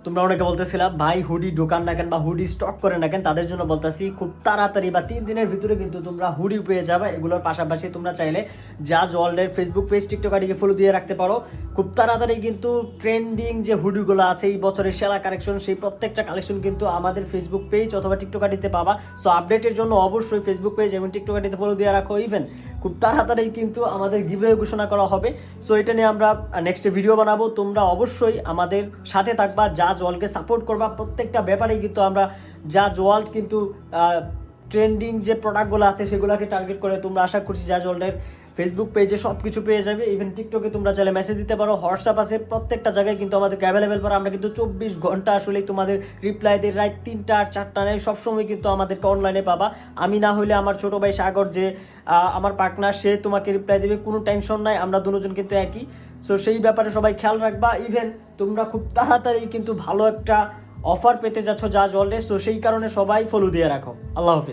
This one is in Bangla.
তোমরা অনেকে বলতেছিলাম ভাই হুডি ঢোকান না কেন বা হুডি স্টক করে না কেন, তাদের জন্য বলতেছি খুব তাড়াতাড়ি বা 3 দিনের ভিতরে কিন্তু তোমরা হুডি পেয়ে যাবে। এগুলোর পাশাপাশি তোমরা চাইলে জাজ ওয়ার্ল্ডের ফেসবুক পেজ, টিকটক আইডিকে ফলো দিয়ে রাখতে পারো। খুব তাড়াতাড়ি কিন্তু ট্রেন্ডিং যে হুডিগুলো আছে এই বছরের সেরা কালেকশন, সেই প্রত্যেকটা কালেকশন কিন্তু আমাদের ফেসবুক পেজ অথবা টিকটক আইডিতে পাবা। সো আপডেটের জন্য অবশ্যই ফেসবুক পেজ এবং টিকটক আইডিতে ফলো দিয়ে রাখো। ইভেন খুব তাড়াতাড়ি কিন্তু আমাদের গিভওয়ে ঘোষণা করা হবে। সো এটা নিয়ে আমরা নেক্সট ভিডিও বানাবো। তোমরা অবশ্যই আমাদের সাথে থাকবা, জাজ ওয়ার্ল্ডকে সাপোর্ট করবা। প্রত্যেকটা ব্যাপারেই কিন্তু আমরা জাজ ওয়ার্ল্ড কিন্তু ট্রেন্ডিং যে প্রোডাক্টগুলো আছে সেগুলোকে টার্গেট করে তোমরা আশা করছি জাজ ওয়ার্ল্ডের ফেসবুক পেজে সব কিছু পেয়ে যাবে। ইভেন টিকটকে তোমরা চাইলে মেসেজ দিতে পারো, হোয়াটসঅ্যাপ আছে, প্রত্যেকটা জায়গায় কিন্তু আমাদেরকে অ্যাভেলেবেল পারো। আমরা কিন্তু 24 ঘন্টা আসলেই তোমাদের রিপ্লাই দিই, রাত 3টা আর 4টা নেই, সবসময় কিন্তু আমাদেরকে অনলাইনে পাবা। আমি না হলে আমার ছোটো ভাই সাগর যে আমার পার্টনার, সে তোমাকে রিপ্লাই দেবে, কোনো টেনশন নাই, আমরা দুজন কিন্তু একই। সো সেই ব্যাপারে সবাই খেয়াল রাখবা। ইভেন তোমরা খুব তাড়াতাড়ি কিন্তু ভালো একটা অফার পেতে যাচ্ছ জাজ ওয়ার্ল্ডে। সো সেই কারণে সবাই ফলো দিয়ে রাখো। আল্লাহ হাফিজ।